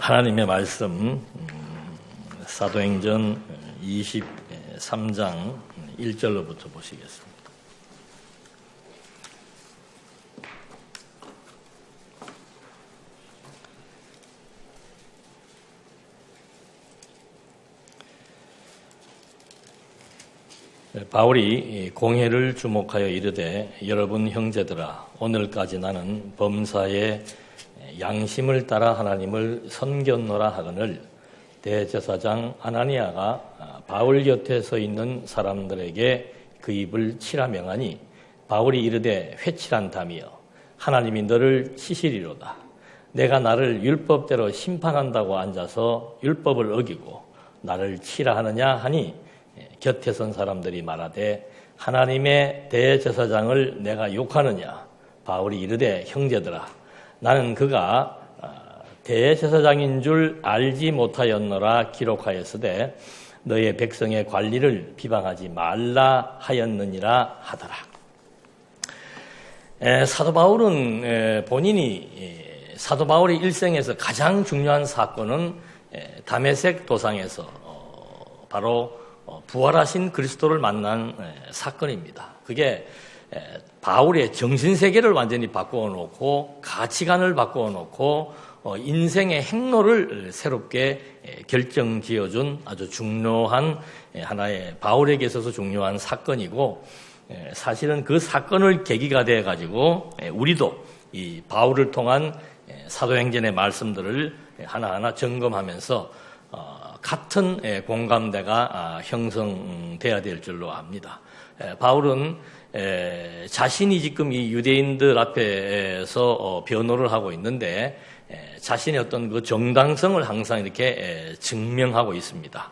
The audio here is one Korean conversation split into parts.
하나님의 말씀 사도행전 23장 1절로부터 보시겠습니다. 바울이 공회를 주목하여 이르되 여러분 형제들아 오늘까지 나는 범사에 양심을 따라 하나님을 섬겼노라 하거늘 대제사장 아나니아가 바울 곁에 서 있는 사람들에게 그 입을 치라 명하니 바울이 이르되 회칠한다며 하나님이 너를 치시리로다. 내가 나를 율법대로 심판한다고 앉아서 율법을 어기고 나를 치라 하느냐 하니 곁에 선 사람들이 말하되 하나님의 대제사장을 내가 욕하느냐. 바울이 이르되 형제들아 나는 그가 대제사장인 줄 알지 못하였노라 기록하였으되 너의 백성의 관리를 비방하지 말라 하였느니라 하더라. 사도 바울은 사도 바울의 일생에서 가장 중요한 사건은 다메섹 도상에서 바로 부활하신 그리스도를 만난 사건입니다. 그게 바울의 정신세계를 완전히 바꾸어 놓고 가치관을 바꾸어 놓고 인생의 행로를 새롭게 결정지어준 아주 중요한 하나의 바울에게 있어서 중요한 사건이고, 사실은 그 사건을 계기가 되어 가지고 우리도 이 바울을 통한 사도행전의 말씀들을 하나하나 점검하면서 같은 공감대가 형성돼야 될 줄로 압니다. 바울은 자신이 지금 이 유대인들 앞에서 변호를 하고 있는데 자신의 어떤 그 정당성을 항상 이렇게 증명하고 있습니다.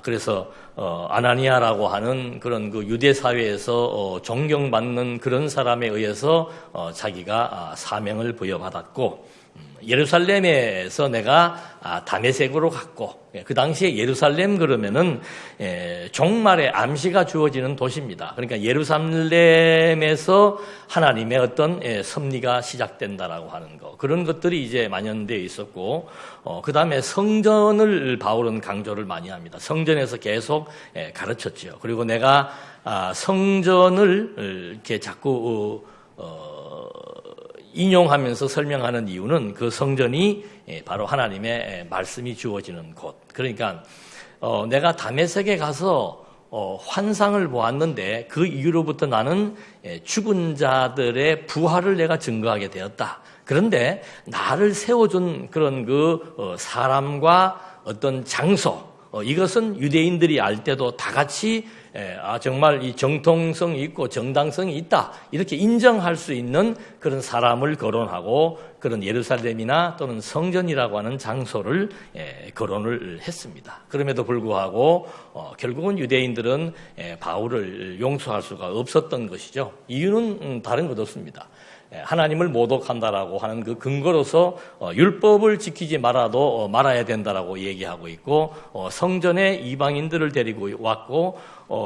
그래서 아나니아라고 하는 그런 그 유대 사회에서 존경받는 그런 사람에 의해서 자기가 사명을 부여받았고, 예루살렘에서 내가 다메섹으로 갔고, 그 당시에 예루살렘 그러면은 종말의 암시가 주어지는 도시입니다. 그러니까 예루살렘에서 하나님의 어떤 섭리가 시작된다라고 하는 거, 그런 것들이 이제 만연되어 있었고, 그 다음에 성전을 바울은 강조를 많이 합니다. 성전에서 계속 가르쳤죠. 그리고 내가 성전을 이렇게 자꾸 인용하면서 설명하는 이유는 그 성전이 바로 하나님의 말씀이 주어지는 곳. 그러니까 내가 다메섹에 가서 환상을 보았는데 그 이후로부터 나는 죽은 자들의 부활을 내가 증거하게 되었다. 그런데 나를 세워준 그런 그 사람과 어떤 장소, 이것은 유대인들이 알 때도 다 같이 정말 이 정통성이 있고 정당성이 있다, 이렇게 인정할 수 있는 그런 사람을 거론하고 그런 예루살렘이나 또는 성전이라고 하는 장소를 거론을 했습니다. 그럼에도 불구하고 결국은 유대인들은 바울을 용서할 수가 없었던 것이죠. 이유는 다른 것 없습니다. 하나님을 모독한다라고 하는 그 근거로서 율법을 지키지 말아야 된다라고 얘기하고 있고, 성전에 이방인들을 데리고 왔고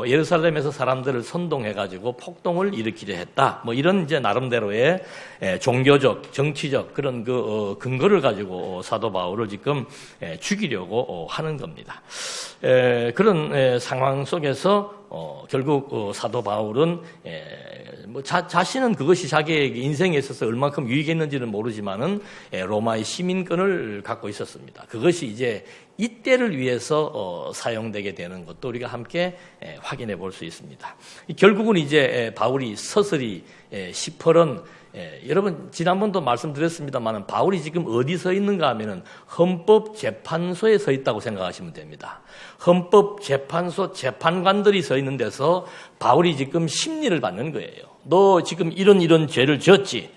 예루살렘에서 사람들을 선동해가지고 폭동을 일으키려 했다. 뭐 이런 이제 나름대로의 종교적, 정치적 그런 그 근거를 가지고 사도 바울을 지금 죽이려고 하는 겁니다. 그런 상황 속에서 결국 사도 바울은 자신은 그것이 자기의 인생에 있어서 얼만큼 유익했는지는 모르지만은 로마의 시민권을 갖고 있었습니다. 그것이 이제 이때를 위해서 사용되게 되는 것도 우리가 함께 확인해 볼 수 있습니다. 결국은 이제 바울이 서서히 시퍼런, 여러분 지난번도 말씀드렸습니다만 바울이 지금 어디 서 있는가 하면은 헌법재판소에 서 있다고 생각하시면 됩니다. 헌법재판소 재판관들이 서 있는 데서 바울이 지금 심리를 받는 거예요. 너 지금 이런 죄를 지었지?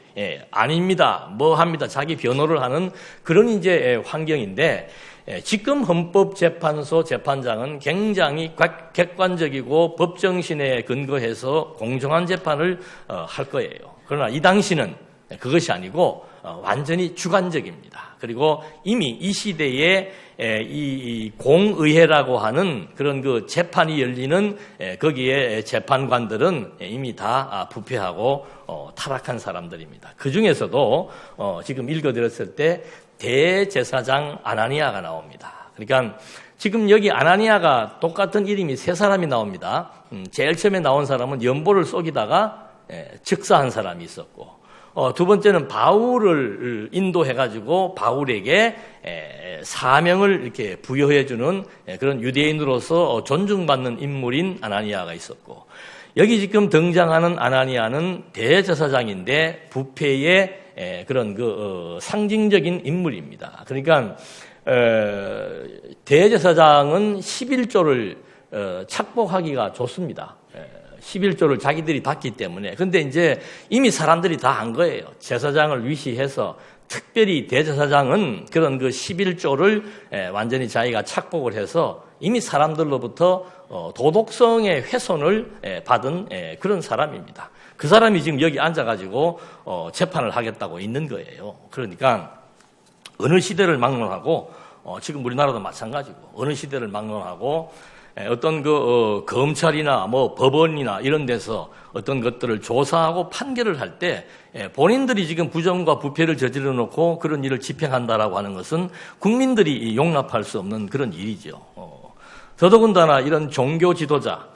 아닙니다. 뭐 합니다. 자기 변호를 하는 그런 이제 환경인데, 지금 헌법재판소 재판장은 굉장히 객관적이고 법정신에 근거해서 공정한 재판을 할 거예요. 그러나 이 당시는 그것이 아니고 완전히 주관적입니다. 그리고 이미 이 시대에 이 공의회라고 하는 그런 그 재판이 열리는 거기에 재판관들은 이미 다 부패하고 타락한 사람들입니다. 그 중에서도 지금 읽어드렸을 때 대제사장 아나니아가 나옵니다. 그러니까 지금 여기 아나니아가 똑같은 이름이 세 사람이 나옵니다. 제일 처음에 나온 사람은 연보를 속이다가 즉사한 사람이 있었고, 두 번째는 바울을 인도해가지고 바울에게 사명을 이렇게 부여해주는 그런 유대인으로서 존중받는 인물인 아나니아가 있었고, 여기 지금 등장하는 아나니아는 대제사장인데 부패의 그런 그 상징적인 인물입니다. 그러니까 대제사장은 11조를 착복하기가 좋습니다. 11조를 자기들이 받기 때문에. 근데 이제 이미 사람들이 다 한 거예요. 제사장을 위시해서 특별히 대제사장은 그런 그 11조를 완전히 자기가 착복을 해서 이미 사람들로부터 도덕성의 훼손을 받은 그런 사람입니다. 그 사람이 지금 여기 앉아가지고 재판을 하겠다고 있는 거예요. 그러니까 어느 시대를 막론하고 지금 우리나라도 마찬가지고 어느 시대를 막론하고 어떤 그 검찰이나 뭐 법원이나 이런 데서 어떤 것들을 조사하고 판결을 할 때 본인들이 지금 부정과 부패를 저질러 놓고 그런 일을 집행한다라고 하는 것은 국민들이 용납할 수 없는 그런 일이죠. 더더군다나 이런 종교 지도자,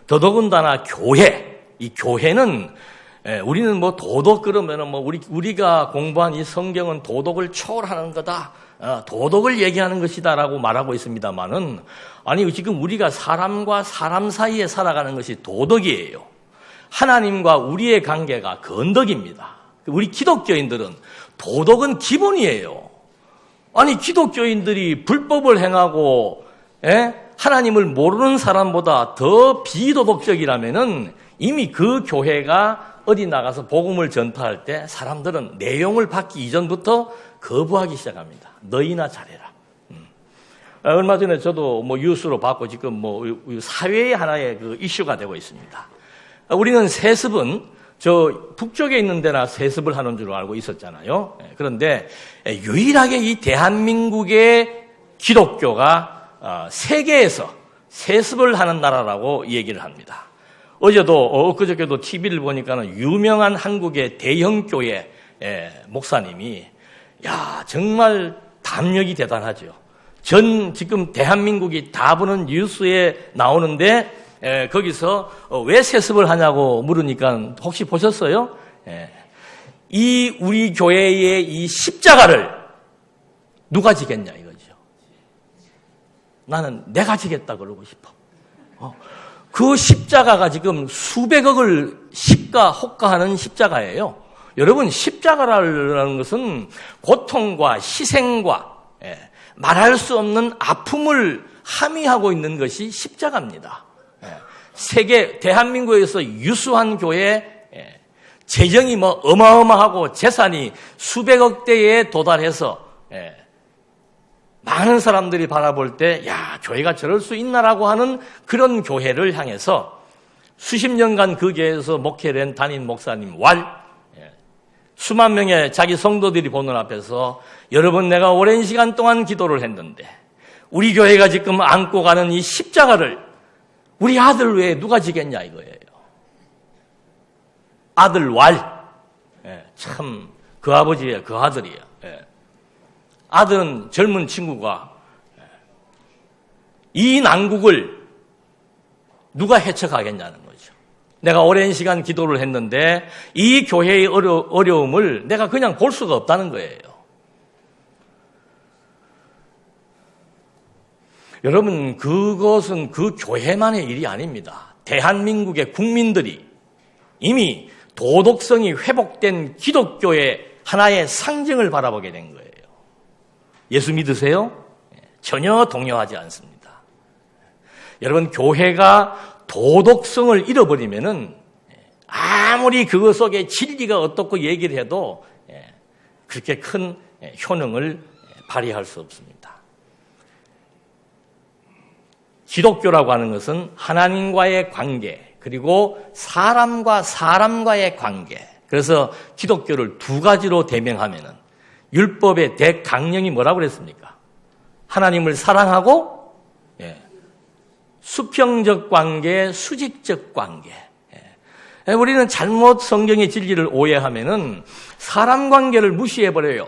더더군다나 교회, 이 교회는 우리는 뭐 도덕 그러면은 뭐 우리가 공부한 이 성경은 도덕을 초월하는 거다. 도덕을 얘기하는 것이다라고 말하고 있습니다만은, 아니 지금 우리가 사람과 사람 사이에 살아가는 것이 도덕이에요. 하나님과 우리의 관계가 건덕입니다. 우리 기독교인들은 도덕은 기본이에요. 아니 기독교인들이 불법을 행하고 하나님을 모르는 사람보다 더 비도덕적이라면은 이미 그 교회가 어디 나가서 복음을 전파할 때 사람들은 내용을 받기 이전부터 거부하기 시작합니다. 너희나 잘해라. 얼마 전에 저도 뭐 뉴스로 봤고 지금 뭐 사회의 하나의 그 이슈가 되고 있습니다. 우리는 세습은 저 북쪽에 있는 데나 세습을 하는 줄 알고 있었잖아요. 그런데 유일하게 이 대한민국의 기독교가 세계에서 세습을 하는 나라라고 얘기를 합니다. 엊그저께도 TV를 보니까는 유명한 한국의 대형 교회 목사님이 정말 담력이 대단하죠. 지금 대한민국이 다 보는 뉴스에 나오는데 거기서 왜 세습을 하냐고 물으니까 혹시 보셨어요? 이 우리 교회의 이 십자가를 누가 지겠냐 이거죠. 나는 내가 지겠다 그러고 싶어. 그 십자가가 지금 수백억을 시가 호가하는 십자가예요. 여러분, 십자가라는 것은 고통과 희생과 말할 수 없는 아픔을 함의하고 있는 것이 십자가입니다. 세계 대한민국에서 유수한 교회, 재정이 뭐 어마어마하고 재산이 수백억 대에 도달해서 많은 사람들이 바라볼 때 교회가 저럴 수 있나라고 하는 그런 교회를 향해서 수십 년간 그 교회에서 목회를 한 담임 목사님 수만 명의 자기 성도들이 보는 앞에서 여러분 내가 오랜 시간 동안 기도를 했는데 우리 교회가 지금 안고 가는 이 십자가를 우리 아들 외에 누가 지겠냐 이거예요. 아들 참 그 아버지예요. 그 아들이에요. 아들은 젊은 친구가 이 난국을 누가 헤쳐가겠냐는 거죠. 내가 오랜 시간 기도를 했는데 이 교회의 어려움을 내가 그냥 볼 수가 없다는 거예요. 여러분, 그것은 그 교회만의 일이 아닙니다. 대한민국의 국민들이 이미 도덕성이 회복된 기독교의 하나의 상징을 바라보게 된 거예요. 예수 믿으세요? 전혀 동요하지 않습니다. 여러분, 교회가 도덕성을 잃어버리면은 아무리 그것 속에 진리가 어떻고 얘기를 해도 그렇게 큰 효능을 발휘할 수 없습니다. 기독교라고 하는 것은 하나님과의 관계, 그리고 사람과 사람과의 관계, 그래서 기독교를 두 가지로 대명하면은 율법의 대강령이 뭐라고 그랬습니까? 하나님을 사랑하고 수평적 관계, 수직적 관계. 우리는 잘못 성경의 진리를 오해하면은 사람 관계를 무시해버려요.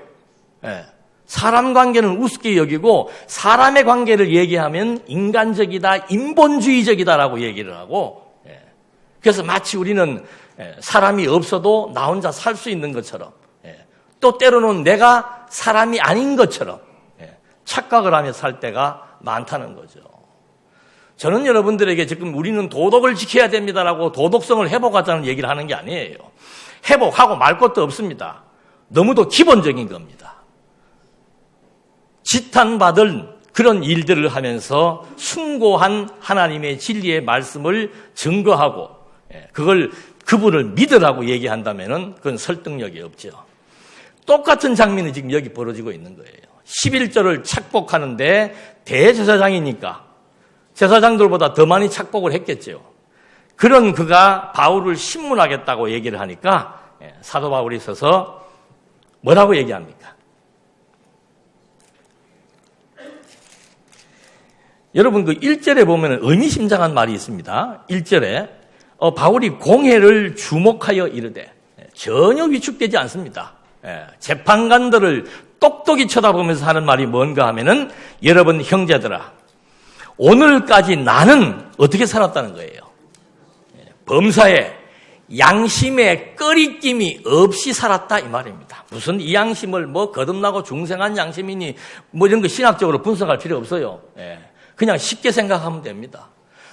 사람 관계는 우습게 여기고 사람의 관계를 얘기하면 인간적이다, 인본주의적이다라고 얘기를 하고 그래서 마치 우리는 사람이 없어도 나 혼자 살 수 있는 것처럼 또 때로는 내가 사람이 아닌 것처럼 착각을 하며 살 때가 많다는 거죠. 저는 여러분들에게 지금 우리는 도덕을 지켜야 됩니다라고 도덕성을 회복하자는 얘기를 하는 게 아니에요. 회복하고 말 것도 없습니다. 너무도 기본적인 겁니다. 지탄받을 그런 일들을 하면서 숭고한 하나님의 진리의 말씀을 증거하고 그걸 그분을 믿으라고 얘기한다면 그건 설득력이 없죠. 똑같은 장면이 지금 여기 벌어지고 있는 거예요. 11절을 착복하는데 대제사장이니까 제사장들보다 더 많이 착복을 했겠죠. 그런 그가 바울을 신문하겠다고 얘기를 하니까 사도 바울이 서서 뭐라고 얘기합니까? 여러분 그 1절에 보면 의미심장한 말이 있습니다. 1절에 바울이 공회를 주목하여 이르되 전혀 위축되지 않습니다. 재판관들을 똑똑히 쳐다보면서 하는 말이 뭔가 하면은 여러분 형제들아 오늘까지 나는 어떻게 살았다는 거예요. 범사에 양심의 꺼리낌이 없이 살았다 이 말입니다. 무슨 이 양심을 뭐 거듭나고 중생한 양심이니 뭐 이런 거 신학적으로 분석할 필요 없어요. 그냥 쉽게 생각하면 됩니다.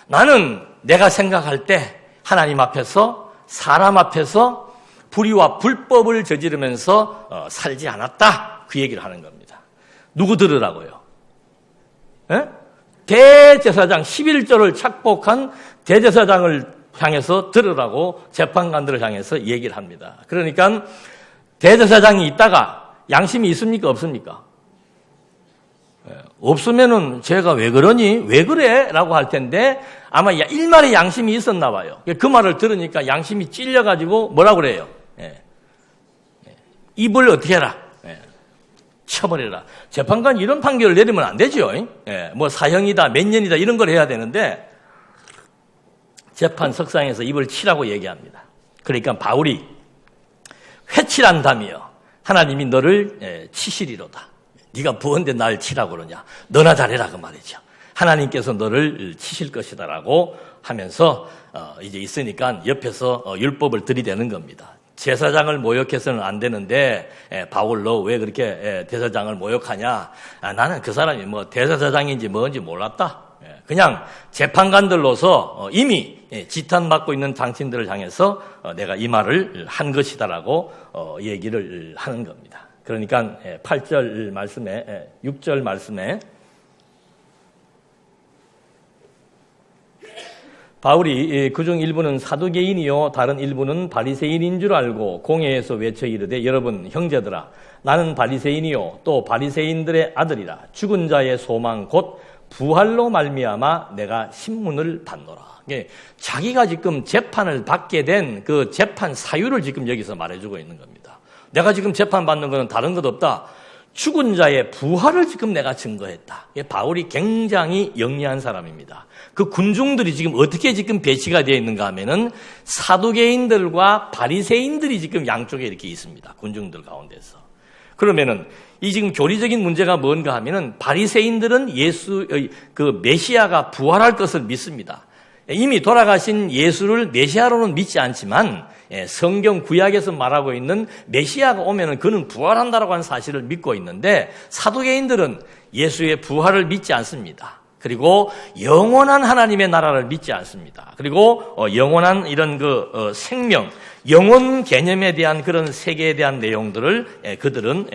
나는 내가 생각할 때 하나님 앞에서 사람 앞에서 불의와 불법을 저지르면서 살지 않았다. 그 얘기를 하는 겁니다. 누구 들으라고요? 대제사장 11조를 착복한 대제사장을 향해서 들으라고 재판관들을 향해서 얘기를 합니다. 그러니까 대제사장이 있다가 양심이 있습니까? 없습니까? 없으면은 제가 왜 그러니? 왜 그래? 라고 할 텐데 아마 일말의 양심이 있었나 봐요. 그 말을 들으니까 양심이 찔려가지고 뭐라고 그래요? 입을 어떻게 해라? 쳐버려라. 재판관이 이런 판결을 내리면 안 되죠. 뭐 사형이다, 몇 년이다 이런 걸 해야 되는데 재판 석상에서 입을 치라고 얘기합니다. 그러니까 바울이 회칠한다며 하나님이 너를 치시리로다. 네가 부헌데 날 치라고 그러냐. 너나 잘해라 그 말이죠. 하나님께서 너를 치실 것이다라고 하면서 이제 있으니까 옆에서 율법을 들이대는 겁니다. 제사장을 모욕해서는 안 되는데 바울 너 왜 그렇게 대제사장을 모욕하냐. 나는 그 사람이 뭐 대제사장인지 뭔지 몰랐다. 그냥 재판관들로서 이미 지탄받고 있는 당신들을 향해서 내가 이 말을 한 것이다라고 얘기를 하는 겁니다. 그러니까 8절 말씀에 6절 말씀에 바울이 그중 일부는 사두개인이요 다른 일부는 바리새인인 줄 알고 공회에서 외쳐 이르되 여러분 형제들아 나는 바리새인이요 또 바리새인들의 아들이라 죽은 자의 소망 곧 부활로 말미암아 내가 신문을 받노라. 자기가 지금 재판을 받게 된 그 재판 사유를 지금 여기서 말해주고 있는 겁니다. 내가 지금 재판받는 것은 다른 것 없다. 죽은 자의 부활을 지금 내가 증거했다. 바울이 굉장히 영리한 사람입니다. 그 군중들이 지금 어떻게 지금 배치가 되어 있는가 하면은 사두개인들과 바리새인들이 지금 양쪽에 이렇게 있습니다. 군중들 가운데서. 그러면은 이 지금 교리적인 문제가 뭔가 하면은 바리새인들은 그 메시아가 부활할 것을 믿습니다. 이미 돌아가신 예수를 메시아로는 믿지 않지만 성경 구약에서 말하고 있는 메시아가 오면은 그는 부활한다라고 하는 사실을 믿고 있는데 사두개인들은 예수의 부활을 믿지 않습니다. 그리고 영원한 하나님의 나라를 믿지 않습니다. 그리고 영원한 이런 그 생명, 영혼 개념에 대한 그런 세계에 대한 내용들을 그들은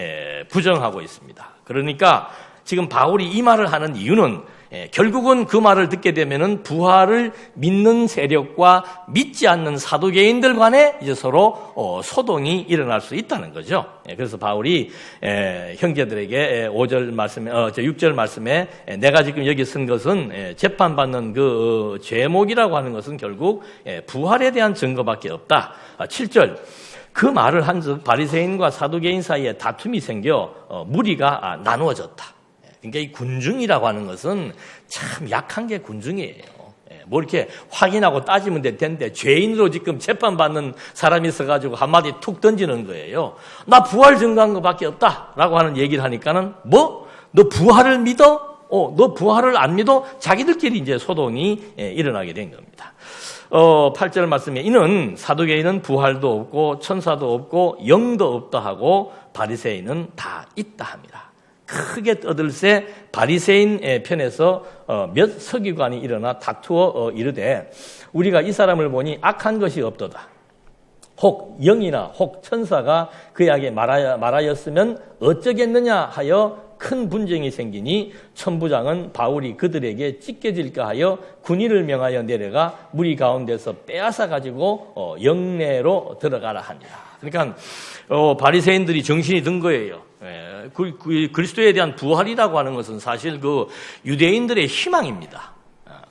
부정하고 있습니다. 그러니까 지금 바울이 이 말을 하는 이유는 결국은 그 말을 듣게 되면은 부활을 믿는 세력과 믿지 않는 사두개인들 간에 이제 서로 소동이 일어날 수 있다는 거죠. 그래서 바울이 형제들에게 5절 말씀에 6절 말씀에 내가 지금 여기 쓴 것은 재판받는 그 제목이라고 하는 것은 결국 부활에 대한 증거밖에 없다. 7절 그 말을 한즉 바리새인과 사두개인 사이에 다툼이 생겨 무리가 나누어졌다. 그러니까 이 군중이라고 하는 것은 참 약한 게 군중이에요. 뭐 이렇게 확인하고 따지면 될 텐데 죄인으로 지금 재판받는 사람이 있어가지고 한마디 툭 던지는 거예요. 나 부활 증거한 것밖에 없다라고 하는 얘기를 하니까는 뭐? 너 부활을 믿어? 너 부활을 안 믿어? 자기들끼리 이제 소동이 일어나게 된 겁니다. 8절 말씀에 이는 사두개인은 부활도 없고 천사도 없고 영도 없다 하고 바리새인은 다 있다 합니다. 크게 떠들새 바리새인 편에서 몇 서기관이 일어나 다투어 이르되 우리가 이 사람을 보니 악한 것이 없도다. 혹 영이나 혹 천사가 그에게 말하였으면 어쩌겠느냐 하여 큰 분쟁이 생기니 천부장은 바울이 그들에게 찢겨질까 하여 군인을 명하여 내려가 무리 가운데서 빼앗아 가지고 영내로 들어가라 합니다. 그러니까 바리새인들이 정신이 든 거예요. 그리스도에 대한 부활이라고 하는 것은 사실 그 유대인들의 희망입니다.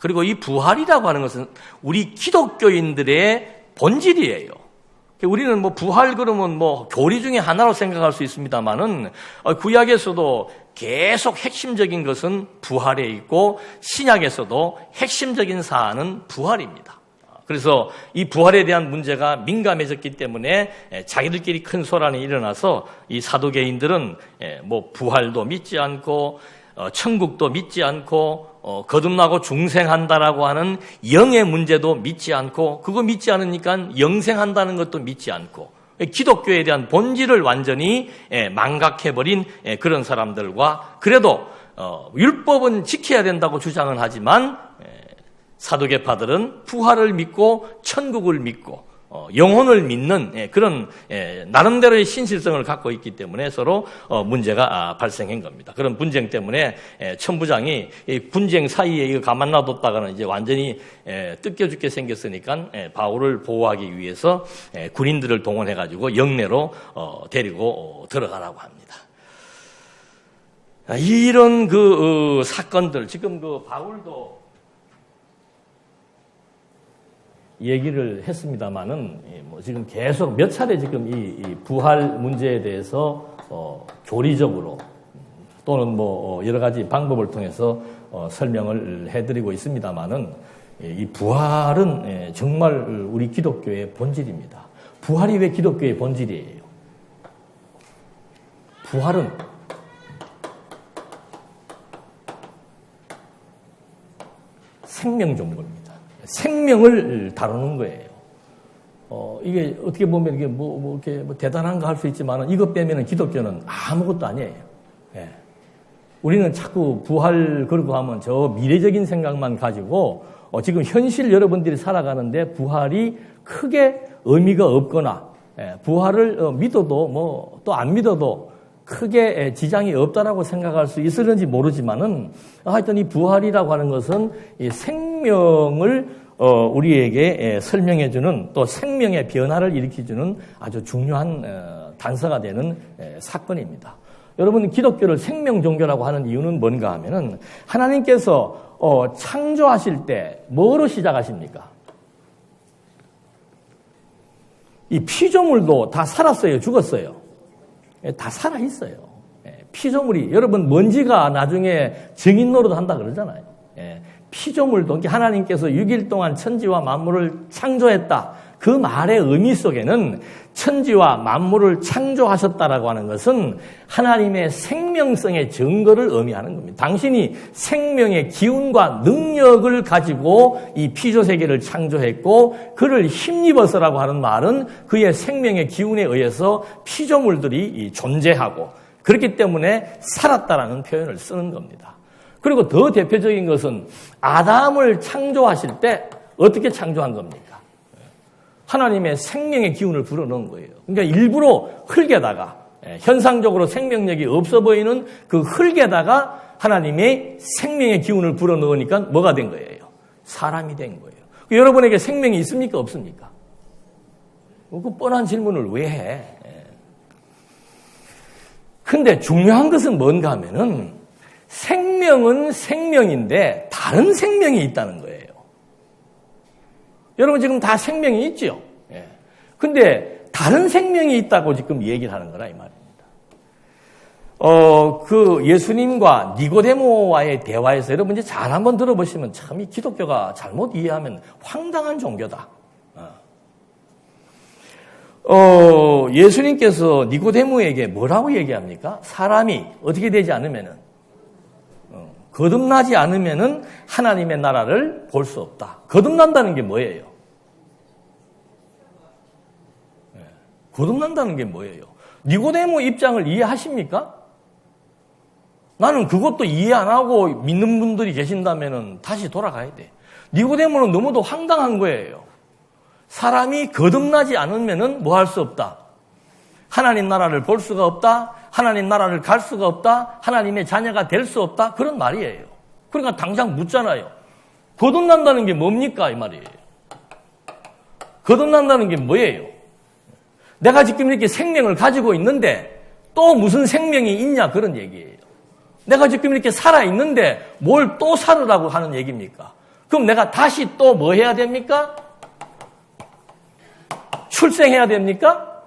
그리고 이 부활이라고 하는 것은 우리 기독교인들의 본질이에요. 우리는 뭐 부활 그러면 뭐 교리 중에 하나로 생각할 수 있습니다만은 구약에서도 계속 핵심적인 것은 부활에 있고 신약에서도 핵심적인 사안은 부활입니다. 그래서 이 부활에 대한 문제가 민감해졌기 때문에 자기들끼리 큰 소란이 일어나서 이 사두개인들은 뭐 부활도 믿지 않고 천국도 믿지 않고 거듭나고 중생한다라고 하는 영의 문제도 믿지 않고 그거 믿지 않으니까 영생한다는 것도 믿지 않고 기독교에 대한 본질을 완전히 망각해버린 그런 사람들과 그래도 율법은 지켜야 된다고 주장은 하지만 사두개파들은 부활을 믿고 천국을 믿고 영혼을 믿는 그런 나름대로의 신실성을 갖고 있기 때문에 서로 문제가 발생한 겁니다. 그런 분쟁 때문에 천부장이 분쟁 사이에 이거 가만 놔뒀다가는 이제 완전히 뜯겨 죽게 생겼으니까 바울을 보호하기 위해서 군인들을 동원해가지고 영내로 데리고 들어가라고 합니다. 이런 그 사건들 지금 그 바울도 얘기를 했습니다만은 뭐 지금 계속 몇 차례 지금 이 부활 문제에 대해서 교리적으로 또는 뭐 여러 가지 방법을 통해서 설명을 해드리고 있습니다만은 이 부활은 정말 우리 기독교의 본질입니다. 부활이 왜 기독교의 본질이에요? 부활은 생명 정보입니다. 생명을 다루는 거예요. 이게 어떻게 보면 이게 이렇게 대단한 거 할 수 있지만 이것 빼면은 기독교는 아무것도 아니에요. 예. 우리는 자꾸 부활 그러고 하면 저 미래적인 생각만 가지고 지금 현실 여러분들이 살아가는데 부활이 크게 의미가 없거나 부활을 믿어도 뭐 또 안 믿어도 크게 지장이 없다라고 생각할 수 있을는지 모르지만은 하여튼 이 부활이라고 하는 것은 이 생명을 우리에게 설명해주는 또 생명의 변화를 일으켜주는 아주 중요한 단서가 되는 사건입니다. 여러분 기독교를 생명 종교라고 하는 이유는 뭔가 하면은 하나님께서 창조하실 때 뭐로 시작하십니까? 이 피조물도 다 살았어요, 죽었어요? 다 살아있어요. 피조물이, 여러분, 먼지가 나중에 증인 노릇 한다 그러잖아요. 피조물도 하나님께서 6일 동안 천지와 만물을 창조했다. 그 말의 의미 속에는 천지와 만물을 창조하셨다라고 하는 것은 하나님의 생명성의 증거를 의미하는 겁니다. 당신이 생명의 기운과 능력을 가지고 이 피조세계를 창조했고 그를 힘입어서라고 하는 말은 그의 생명의 기운에 의해서 피조물들이 존재하고 그렇기 때문에 살았다라는 표현을 쓰는 겁니다. 그리고 더 대표적인 것은 아담을 창조하실 때 어떻게 창조한 겁니까? 하나님의 생명의 기운을 불어넣은 거예요. 그러니까 일부러 흙에다가 현상적으로 생명력이 없어 보이는 그 흙에다가 하나님의 생명의 기운을 불어넣으니까 뭐가 된 거예요? 사람이 된 거예요. 여러분에게 생명이 있습니까? 없습니까? 그 뻔한 질문을 왜 해? 근데 중요한 것은 뭔가 하면은 생명은 생명인데 다른 생명이 있다는 거예요. 여러분 지금 다 생명이 있죠? 근데 다른 생명이 있다고 지금 얘기를 하는 거라 이 말입니다. 그 예수님과 니고데모와의 대화에서 여러분 이제 잘 한번 들어보시면 참 이 기독교가 잘못 이해하면 황당한 종교다. 예수님께서 니고데모에게 뭐라고 얘기합니까? 사람이 어떻게 되지 않으면은, 거듭나지 않으면은 하나님의 나라를 볼 수 없다. 거듭난다는 게 뭐예요? 거듭난다는 게 뭐예요? 니고데모 입장을 이해하십니까? 나는 그것도 이해 안 하고 믿는 분들이 계신다면은 다시 돌아가야 돼. 니고데모는 너무도 황당한 거예요. 사람이 거듭나지 않으면은 뭐 할 수 없다. 하나님 나라를 볼 수가 없다. 하나님 나라를 갈 수가 없다. 하나님의 자녀가 될 수 없다. 그런 말이에요. 그러니까 당장 묻잖아요. 거듭난다는 게 뭡니까? 이 말이에요. 거듭난다는 게 뭐예요? 내가 지금 이렇게 생명을 가지고 있는데 또 무슨 생명이 있냐? 그런 얘기예요. 내가 지금 이렇게 살아있는데 뭘 또 살으라고 하는 얘기입니까? 그럼 내가 다시 또 뭐 해야 됩니까? 출생해야 됩니까?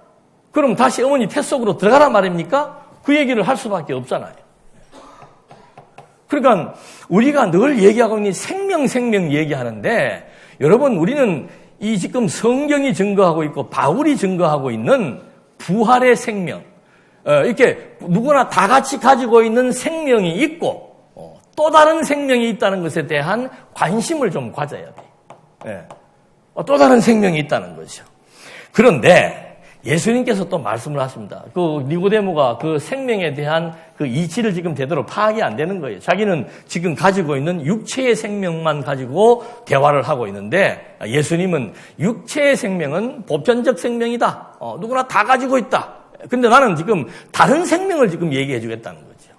그럼 다시 어머니 태 속으로 들어가란 말입니까? 그 얘기를 할 수밖에 없잖아요. 그러니까 우리가 늘 얘기하고 있는 생명 얘기하는데 여러분 우리는 이 지금 성경이 증거하고 있고 바울이 증거하고 있는 부활의 생명 이렇게 누구나 다 같이 가지고 있는 생명이 있고 또 다른 생명이 있다는 것에 대한 관심을 좀 가져야 돼요. 또 다른 생명이 있다는 거죠. 그런데 예수님께서 또 말씀을 하십니다. 그 니고데모가 그 생명에 대한 그 이치를 지금 제대로 파악이 안 되는 거예요. 자기는 지금 가지고 있는 육체의 생명만 가지고 대화를 하고 있는데 예수님은 육체의 생명은 보편적 생명이다. 누구나 다 가지고 있다. 근데 나는 지금 다른 생명을 지금 얘기해 주겠다는 거죠.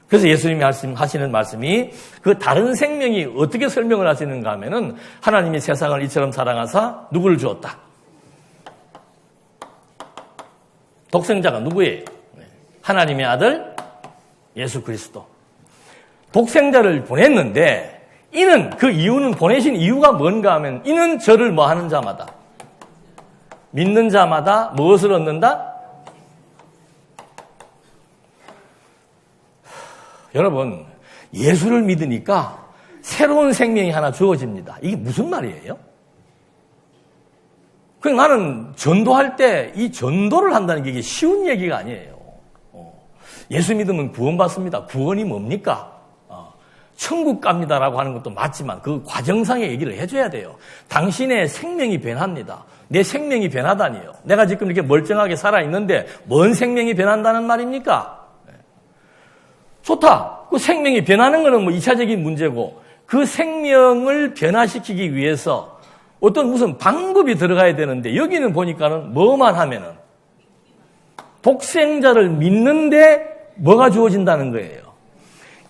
그래서 예수님이 하시는 말씀이 그 다른 생명이 어떻게 설명을 하시는가 하면은 하나님이 세상을 이처럼 사랑하사 누구를 주었다. 독생자가 누구예요? 하나님의 아들 예수 그리스도. 독생자를 보냈는데 이는 그 이유는 보내신 이유가 뭔가 하면 이는 저를 뭐 하는 자마다 믿는 자마다 무엇을 얻는다? 여러분 예수를 믿으니까 새로운 생명이 하나 주어집니다. 이게 무슨 말이에요? 그럼 나는 전도할 때 이 전도를 한다는 게 이게 쉬운 얘기가 아니에요. 예수 믿으면 구원받습니다. 구원이 뭡니까? 천국 갑니다라고 하는 것도 맞지만 그 과정상의 얘기를 해줘야 돼요. 당신의 생명이 변합니다. 내 생명이 변하다니요. 내가 지금 이렇게 멀쩡하게 살아있는데 뭔 생명이 변한다는 말입니까? 좋다. 그 생명이 변하는 거는 뭐 2차적인 문제고 그 생명을 변화시키기 위해서 어떤 무슨 방법이 들어가야 되는데 여기는 보니까는 뭐만 하면은 독생자를 믿는데 뭐가 주어진다는 거예요.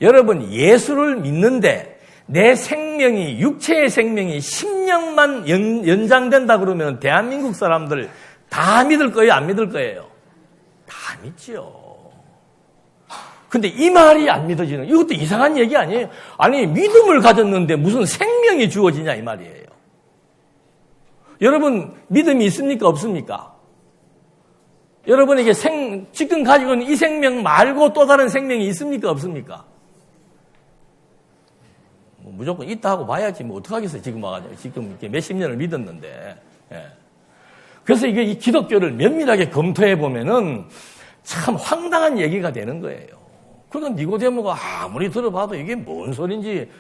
여러분 예수를 믿는데 내 생명이 육체의 생명이 10년만 연장된다 그러면 대한민국 사람들 다 믿을 거예요? 안 믿을 거예요? 다 믿죠. 근데 이 말이 안 믿어지는 이것도 이상한 얘기 아니에요? 아니 믿음을 가졌는데 무슨 생명이 주어지냐 이 말이에요. 여러분 믿음이 있습니까? 없습니까? 여러분에게 지금 가지고 있는 이 생명 말고 또 다른 생명이 있습니까? 없습니까? 뭐 무조건 있다 하고 봐야지 뭐 어떡하겠어요. 지금 와가지고 지금 이렇게 몇십 년을 믿었는데. 그래서 이게 이 기독교를 면밀하게 검토해 보면은 참 황당한 얘기가 되는 거예요. 그러니까 니고데모가 아무리 들어봐도 이게 뭔 소린지.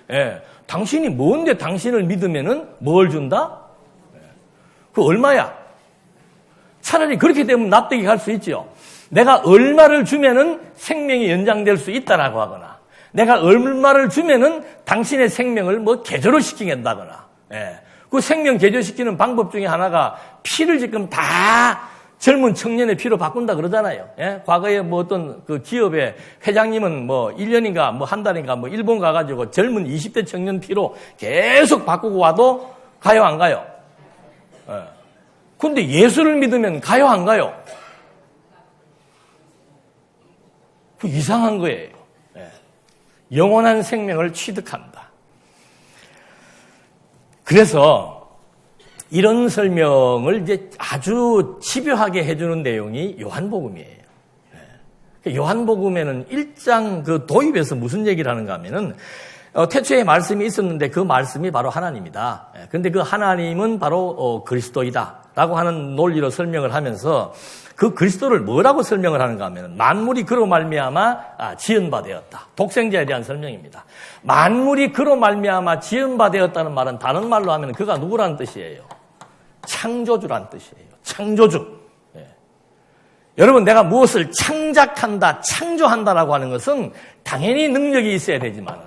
당신이 뭔데 당신을 믿으면은 뭘 준다? 그 얼마야? 차라리 그렇게 되면 납득이 갈 수 있죠. 내가 얼마를 주면은 생명이 연장될 수 있다라고 하거나, 내가 얼마를 주면은 당신의 생명을 뭐 개조를 시키겠다거나, 그 생명 개조시키는 방법 중에 하나가 피를 지금 다 젊은 청년의 피로 바꾼다 그러잖아요. 과거에 뭐 어떤 그 기업의 회장님은 뭐 1년인가 뭐 한 달인가 뭐 일본 가가지고 젊은 20대 청년 피로 계속 바꾸고 와도 가요, 안 가요? 근데 예수를 믿으면 가요, 안 가요? 그 이상한 거예요. 영원한 생명을 취득한다. 그래서 이런 설명을 이제 아주 집요하게 해주는 내용이 요한복음이에요. 요한복음에는 1장 그 도입에서 무슨 얘기를 하는가 하면은 태초에 말씀이 있었는데 그 말씀이 바로 하나님이다. 그런데 그 하나님은 바로 그리스도이다라고 하는 논리로 설명을 하면서 그 그리스도를 뭐라고 설명을 하는가 하면 만물이 그로 말미암아 지은 바 되었다. 독생자에 대한 설명입니다. 만물이 그로 말미암아 지은 바 되었다는 말은 다른 말로 하면 그가 누구라는 뜻이에요? 창조주라는 뜻이에요. 창조주. 여러분, 내가 무엇을 창작한다, 창조한다라고 하는 것은 당연히 능력이 있어야 되지만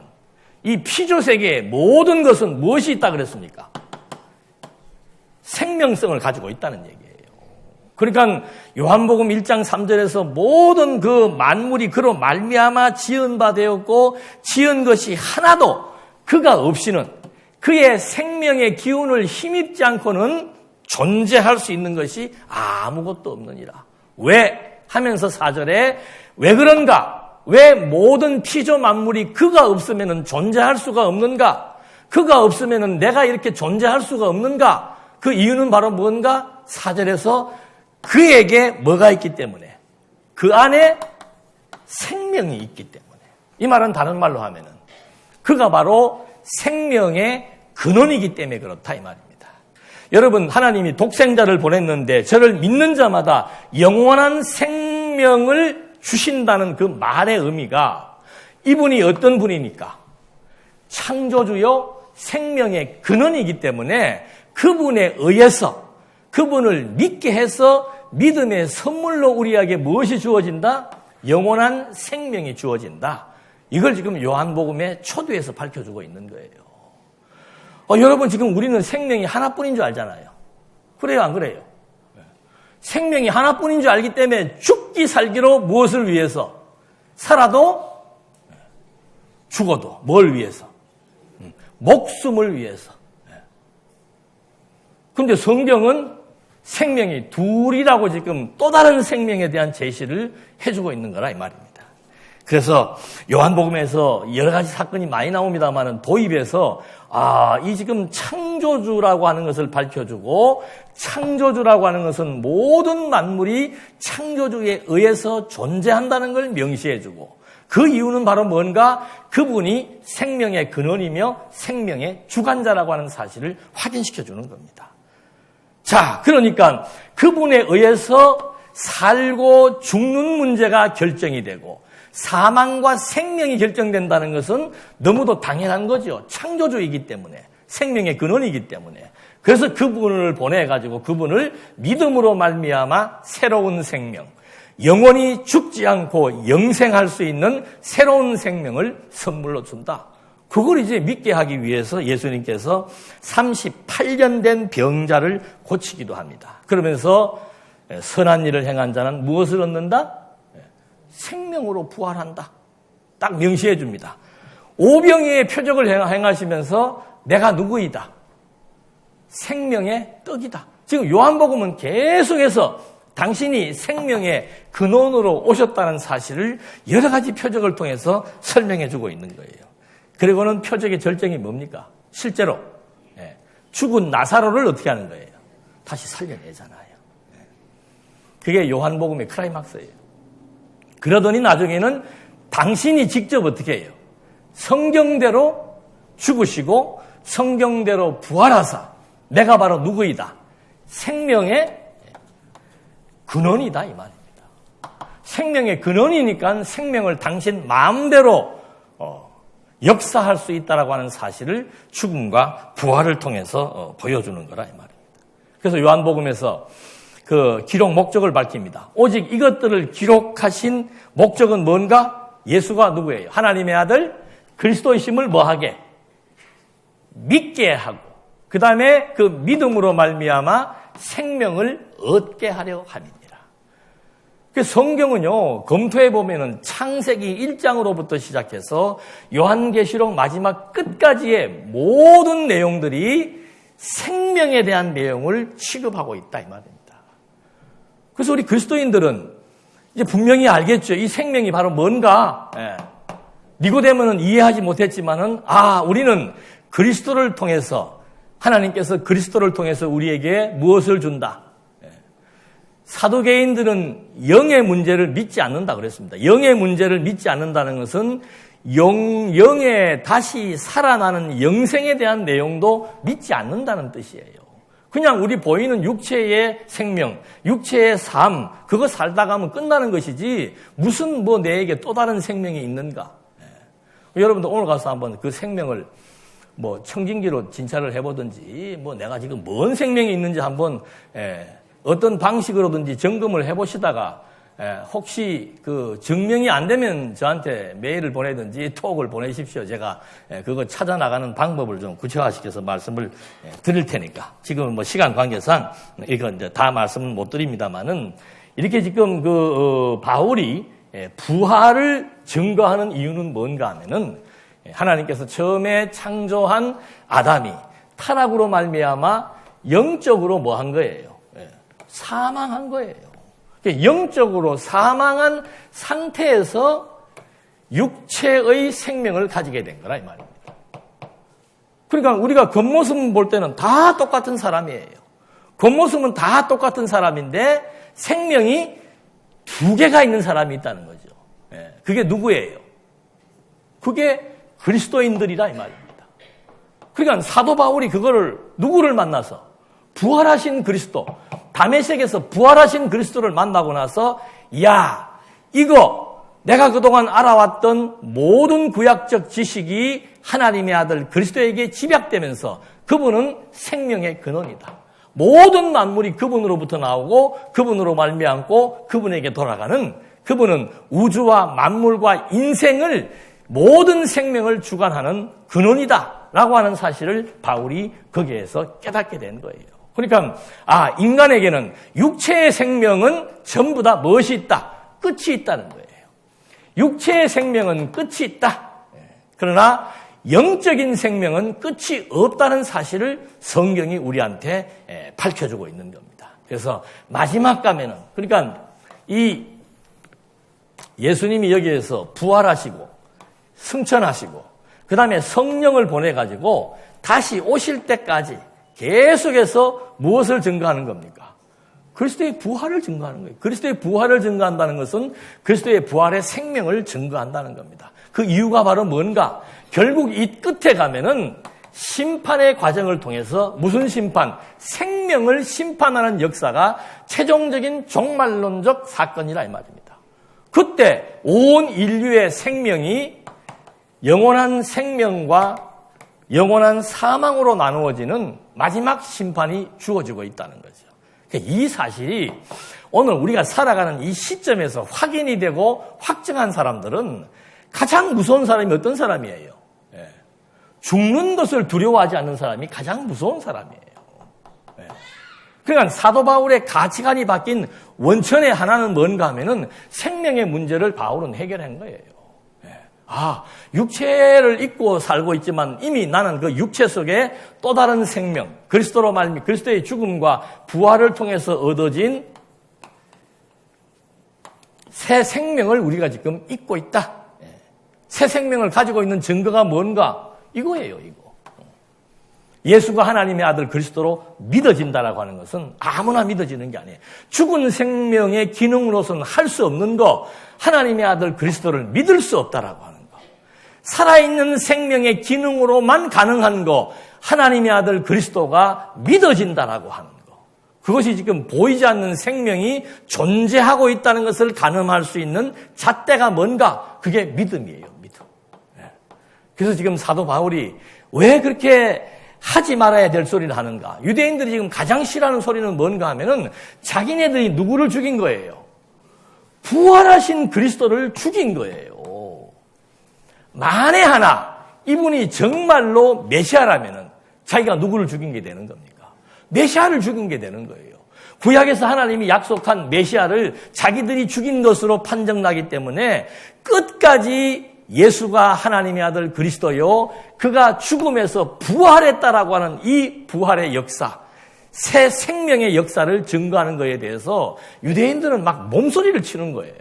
이 피조세계의 모든 것은 무엇이 있다 그랬습니까? 생명성을 가지고 있다는 얘기예요. 그러니까 요한복음 1장 3절에서 모든 그 만물이 그로 말미암아 지은 바 되었고 지은 것이 하나도 그가 없이는 그의 생명의 기운을 힘입지 않고는 존재할 수 있는 것이 아무것도 없느니라. 왜? 하면서 4절에 왜 그런가? 왜 모든 피조 만물이 그가 없으면 존재할 수가 없는가? 그가 없으면 내가 이렇게 존재할 수가 없는가? 그 이유는 바로 뭔가? 4절에서 그에게 뭐가 있기 때문에? 그 안에 생명이 있기 때문에. 이 말은 다른 말로 하면은 그가 바로 생명의 근원이기 때문에 그렇다 이 말입니다. 여러분, 하나님이 독생자를 보냈는데 저를 믿는 자마다 영원한 생명을 주신다는 그 말의 의미가 이분이 어떤 분이니까? 창조주요 생명의 근원이기 때문에 그분에 의해서 그분을 믿게 해서 믿음의 선물로 우리에게 무엇이 주어진다? 영원한 생명이 주어진다. 이걸 지금 요한복음의 초두에서 밝혀주고 있는 거예요. 여러분, 지금 우리는 생명이 하나뿐인 줄 알잖아요. 그래요, 안 그래요? 생명이 하나뿐인 줄 알기 때문에 죽기 살기로 무엇을 위해서? 살아도 죽어도 뭘 위해서? 목숨을 위해서. 그런데 성경은 생명이 둘이라고 지금 또 다른 생명에 대한 제시를 해주고 있는 거라 이 말입니다. 그래서 요한복음에서 여러 가지 사건이 많이 나옵니다만은 도입에서 이 지금 창조주라고 하는 것을 밝혀주고 창조주라고 하는 것은 모든 만물이 창조주에 의해서 존재한다는 걸 명시해주고 그 이유는 바로 뭔가? 그분이 생명의 근원이며 생명의 주관자라고 하는 사실을 확인시켜주는 겁니다. 자, 그러니까 그분에 의해서 살고 죽는 문제가 결정이 되고 사망과 생명이 결정된다는 것은 너무도 당연한 거죠. 창조주이기 때문에, 생명의 근원이기 때문에. 그래서 그분을 보내가지고 그분을 믿음으로 말미암아 새로운 생명, 영원히 죽지 않고 영생할 수 있는 새로운 생명을 선물로 준다. 그걸 이제 믿게 하기 위해서 예수님께서 38년 된 병자를 고치기도 합니다. 그러면서 선한 일을 행한 자는 무엇을 얻는다? 생명으로 부활한다. 딱 명시해 줍니다. 오병이의 표적을 행하시면서 내가 누구이다? 생명의 떡이다. 지금 요한복음은 계속해서 당신이 생명의 근원으로 오셨다는 사실을 여러 가지 표적을 통해서 설명해 주고 있는 거예요. 그리고는 표적의 절정이 뭡니까? 실제로 죽은 나사로를 어떻게 하는 거예요? 다시 살려내잖아요. 그게 요한복음의 클라이막스예요. 그러더니 나중에는 당신이 직접 어떻게 해요? 성경대로 죽으시고 성경대로 부활하사 내가 바로 누구이다? 생명의 근원이다 이 말입니다. 생명의 근원이니까 생명을 당신 마음대로 역사할 수 있다라고 하는 사실을 죽음과 부활을 통해서 보여주는 거라 이 말입니다. 그래서 요한복음에서 그 기록 목적을 밝힙니다. 오직 이것들을 기록하신 목적은 뭔가? 예수가 누구예요? 하나님의 아들 그리스도이심을 뭐하게? 믿게 하고 그 다음에 그 믿음으로 말미암아 생명을 얻게 하려 함이니라. 그 성경은요, 검토해 보면은 창세기 1장으로부터 시작해서 요한계시록 마지막 끝까지의 모든 내용들이 생명에 대한 내용을 취급하고 있다 이 말입니다. 그래서 우리 그리스도인들은 이제 분명히 알겠죠. 이 생명이 바로 뭔가. 니고데모는 이해하지 못했지만은 우리는 그리스도를 통해서 하나님께서 그리스도를 통해서 우리에게 무엇을 준다? 사두개인들은 영의 문제를 믿지 않는다 그랬습니다. 영의 문제를 믿지 않는다는 것은 영에 다시 살아나는 영생에 대한 내용도 믿지 않는다는 뜻이에요. 그냥 우리 보이는 육체의 생명, 육체의 삶, 그거 살다 가면 끝나는 것이지 무슨 내에게 또 다른 생명이 있는가? 여러분도 오늘 가서 한번 그 생명을 청진기로 진찰을 해보든지 내가 지금 뭔 생명이 있는지 한번 어떤 방식으로든지 점검을 해보시다가 혹시 그 증명이 안 되면 저한테 메일을 보내든지 톡을 보내십시오. 제가 그거 찾아 나가는 방법을 좀 구체화시켜서 말씀을 드릴 테니까. 지금 시간 관계상 이건 이제 다 말씀은 못 드립니다만은 이렇게 지금 바울이 부활을 증거하는 이유는 뭔가 하면은 하나님께서 처음에 창조한 아담이 타락으로 말미암아 영적으로 한 거예요. 사망한 거예요. 영적으로 사망한 상태에서 육체의 생명을 가지게 된 거라 이 말입니다. 그러니까 우리가 겉모습 볼 때는 다 똑같은 사람이에요. 겉모습은 다 똑같은 사람인데 생명이 두 개가 있는 사람이 있다는 거죠. 그게 누구예요? 그게 그리스도인들이라 이 말입니다. 그러니까 사도 바울이 그거를 누구를 만나서 부활하신 그리스도, 다메섹에서 부활하신 그리스도를 만나고 나서 이거 내가 그동안 알아왔던 모든 구약적 지식이 하나님의 아들 그리스도에게 집약되면서 그분은 생명의 근원이다. 모든 만물이 그분으로부터 나오고 그분으로 말미암고 그분에게 돌아가는 그분은 우주와 만물과 인생을 모든 생명을 주관하는 근원이다 라고 하는 사실을 바울이 거기에서 깨닫게 된 거예요. 그러니까 인간에게는 육체의 생명은 전부 다 무엇이 있다? 끝이 있다는 거예요. 육체의 생명은 끝이 있다. 그러나 영적인 생명은 끝이 없다는 사실을 성경이 우리한테 밝혀주고 있는 겁니다. 그래서 마지막 가면은 그러니까 이 예수님이 여기에서 부활하시고 승천하시고 그 다음에 성령을 보내가지고 다시 오실 때까지 계속해서 무엇을 증거하는 겁니까? 그리스도의 부활을 증거하는 거예요. 그리스도의 부활을 증거한다는 것은 그리스도의 부활의 생명을 증거한다는 겁니다. 그 이유가 바로 뭔가? 결국 이 끝에 가면은 심판의 과정을 통해서 무슨 심판? 생명을 심판하는 역사가 최종적인 종말론적 사건이라 이 말입니다. 그때 온 인류의 생명이 영원한 생명과 영원한 사망으로 나누어지는 마지막 심판이 주어지고 있다는 거죠. 이 사실이 오늘 우리가 살아가는 이 시점에서 확인이 되고 확증한 사람들은 가장 무서운 사람이 어떤 사람이에요? 죽는 것을 두려워하지 않는 사람이 가장 무서운 사람이에요. 그러니까 사도 바울의 가치관이 바뀐 원천의 하나는 뭔가 하면은 생명의 문제를 바울은 해결한 거예요. 육체를 입고 살고 있지만 이미 나는 그 육체 속에 또 다른 생명, 그리스도로 말미 그리스도의 죽음과 부활을 통해서 얻어진 새 생명을 우리가 지금 입고 있다. 새 생명을 가지고 있는 증거가 뭔가? 이거예요, 이거. 예수가 하나님의 아들 그리스도로 믿어진다라고 하는 것은 아무나 믿어지는 게 아니에요. 죽은 생명의 기능으로서는 할 수 없는 거, 하나님의 아들 그리스도를 믿을 수 없다라고 하는 거. 살아있는 생명의 기능으로만 가능한 거, 하나님의 아들 그리스도가 믿어진다라고 하는 거. 그것이 지금 보이지 않는 생명이 존재하고 있다는 것을 가늠할 수 있는 잣대가 뭔가? 그게 믿음이에요, 믿음. 그래서 지금 사도 바울이 왜 그렇게 하지 말아야 될 소리를 하는가? 유대인들이 지금 가장 싫어하는 소리는 뭔가 하면은 자기네들이 누구를 죽인 거예요? 부활하신 그리스도를 죽인 거예요. 만에 하나 이분이 정말로 메시아라면은 자기가 누구를 죽인 게 되는 겁니까? 메시아를 죽인 게 되는 거예요. 구약에서 하나님이 약속한 메시아를 자기들이 죽인 것으로 판정나기 때문에 끝까지 예수가 하나님의 아들 그리스도요, 그가 죽음에서 부활했다라고 하는 이 부활의 역사, 새 생명의 역사를 증거하는 것에 대해서 유대인들은 막 몸소리를 치는 거예요.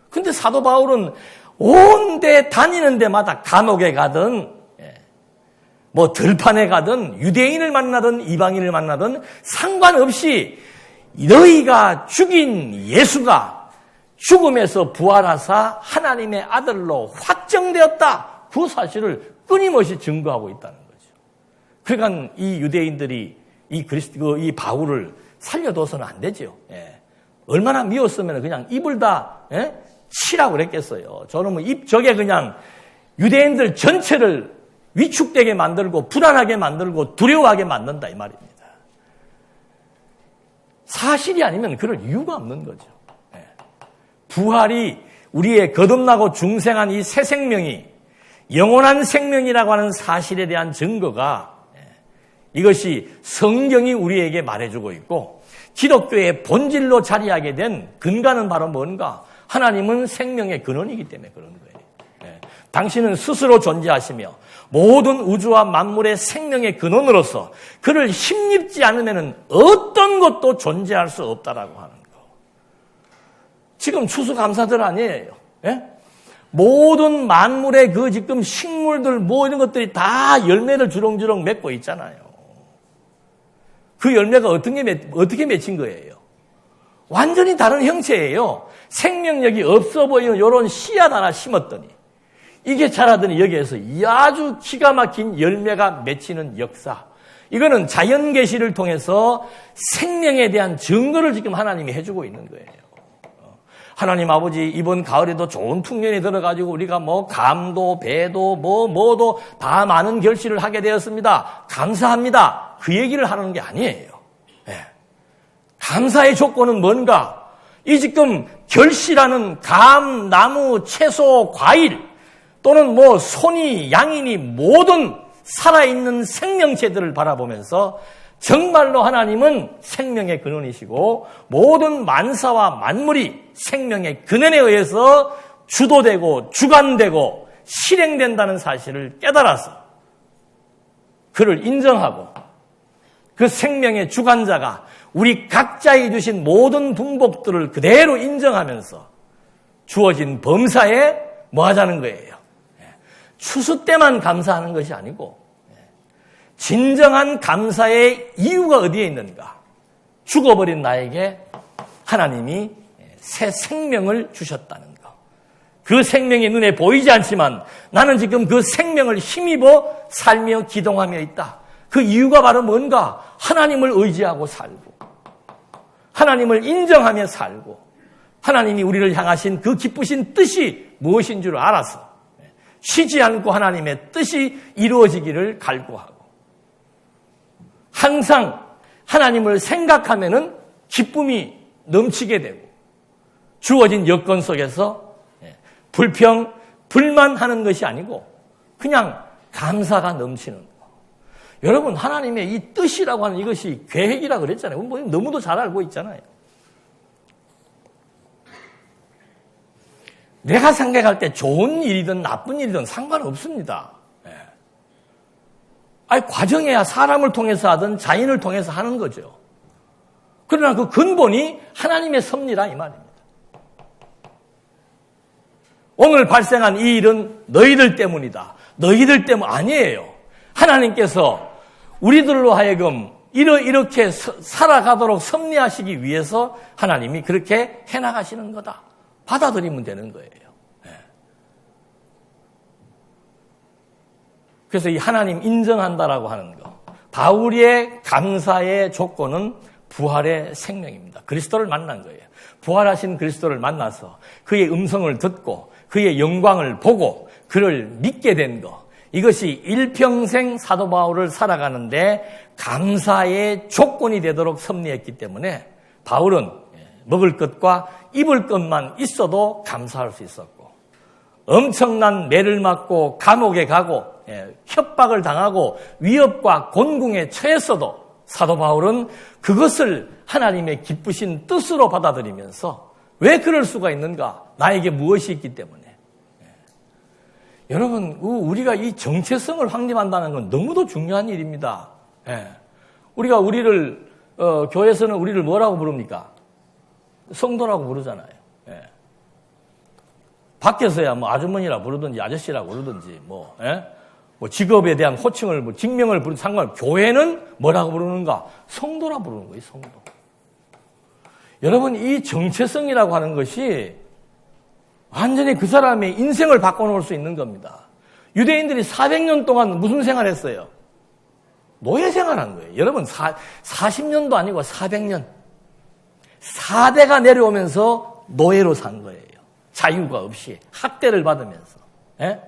근데 사도 바울은 온 데 다니는 데마다 감옥에 가든 뭐 들판에 가든 유대인을 만나든 이방인을 만나든 상관없이 너희가 죽인 예수가 죽음에서 부활하사 하나님의 아들로 확정되었다. 그 사실을 끊임없이 증거하고 있다는 거죠. 그러니까 이 유대인들이 이 바울을 살려둬서는 안 되죠. 예. 얼마나 미웠으면 그냥 입을 다 치라고 그랬겠어요. 저는 저게 그냥 유대인들 전체를 위축되게 만들고 불안하게 만들고 두려워하게 만든다 이 말입니다. 사실이 아니면 그럴 이유가 없는 거죠. 예. 부활이 우리의 거듭나고 중생한 이 새 생명이 영원한 생명이라고 하는 사실에 대한 증거가 이것이 성경이 우리에게 말해주고 있고 기독교의 본질로 자리하게 된 근간은 바로 뭔가? 하나님은 생명의 근원이기 때문에 그런 거예요. 당신은 스스로 존재하시며 모든 우주와 만물의 생명의 근원으로서 그를 힘입지 않으면 어떤 것도 존재할 수 없다라고 하는 거. 지금 추수감사절 아니에요. 예? 모든 만물의 그 지금 식물들 뭐 이런 것들이 다 열매를 주렁주렁 맺고 있잖아요. 그 열매가 어떻게 맺힌 거예요? 완전히 다른 형체예요. 생명력이 없어 보이는 이런 씨앗 하나 심었더니 이게 자라더니 여기에서 아주 기가 막힌 열매가 맺히는 역사. 이거는 자연계시를 통해서 생명에 대한 증거를 지금 하나님이 해주고 있는 거예요. 하나님 아버지 이번 가을에도 좋은 풍년이 들어가지고 우리가 뭐 감도 배도 뭐도 다 많은 결실을 하게 되었습니다. 감사합니다. 그 얘기를 하는 게 아니에요. 네. 감사의 조건은 뭔가? 이 지금 결실하는 감, 나무, 채소, 과일 또는 뭐 소니, 양이니 모든 살아있는 생명체들을 바라보면서 정말로 하나님은 생명의 근원이시고 모든 만사와 만물이 생명의 근원에 의해서 주도되고 주관되고 실행된다는 사실을 깨달아서 그를 인정하고 그 생명의 주관자가 우리 각자에게 주신 모든 분복들을 그대로 인정하면서 주어진 범사에 뭐 하자는 거예요? 추수 때만 감사하는 것이 아니고 진정한 감사의 이유가 어디에 있는가? 죽어버린 나에게 하나님이 새 생명을 주셨다는 것. 그 생명이 눈에 보이지 않지만 나는 지금 그 생명을 힘입어 살며 기동하며 있다. 그 이유가 바로 뭔가? 하나님을 의지하고 살고 하나님을 인정하며 살고 하나님이 우리를 향하신 그 기쁘신 뜻이 무엇인 줄 알아서 쉬지 않고 하나님의 뜻이 이루어지기를 갈구하고 항상 하나님을 생각하면은 기쁨이 넘치게 되고 주어진 여건 속에서 불평, 불만하는 것이 아니고 그냥 감사가 넘치는 거. 여러분 하나님의 이 뜻이라고 하는 이것이 계획이라 그랬잖아요. 뭐 너무도 잘 알고 있잖아요. 내가 생각할 때 좋은 일이든 나쁜 일이든 상관없습니다. 과정이야 사람을 통해서 하든 자연을 통해서 하는 거죠. 그러나 그 근본이 하나님의 섭리라 이 말입니다. 오늘 발생한 이 일은 너희들 때문이다. 너희들 때문 아니에요. 하나님께서 우리들로 하여금 이렇게 살아가도록 섭리하시기 위해서 하나님이 그렇게 해나가시는 거다. 받아들이면 되는 거예요. 그래서 이 하나님 인정한다라고 하는 거. 바울의 감사의 조건은 부활의 생명입니다. 그리스도를 만난 거예요. 부활하신 그리스도를 만나서 그의 음성을 듣고 그의 영광을 보고 그를 믿게 된 거. 이것이 일평생 사도 바울을 살아가는데 감사의 조건이 되도록 섭리했기 때문에 바울은 먹을 것과 입을 것만 있어도 감사할 수 있었고 엄청난 매를 맞고 감옥에 가고 협박을 당하고 위협과 곤궁에 처했어도 사도 바울은 그것을 하나님의 기쁘신 뜻으로 받아들이면서 왜 그럴 수가 있는가? 나에게 무엇이 있기 때문에. 여러분 우리가 이 정체성을 확립한다는 건 너무도 중요한 일입니다. 우리가 우리를 교회에서는 우리를 뭐라고 부릅니까? 성도라고 부르잖아요. 밖에서야 뭐 아주머니라 부르든지 아저씨라고 부르든지 뭐 직업에 대한 호칭을, 뭐 직명을 부르는 상관, 교회는 뭐라고 부르는가? 성도라 부르는 거예요, 성도. 여러분, 이 정체성이라고 하는 것이 완전히 그 사람의 인생을 바꿔놓을 수 있는 겁니다. 유대인들이 400년 동안 무슨 생활했어요? 노예 생활한 거예요. 여러분, 40년도 아니고 400년. 4대가 내려오면서 노예로 산 거예요. 자유가 없이 학대를 받으면서. 예?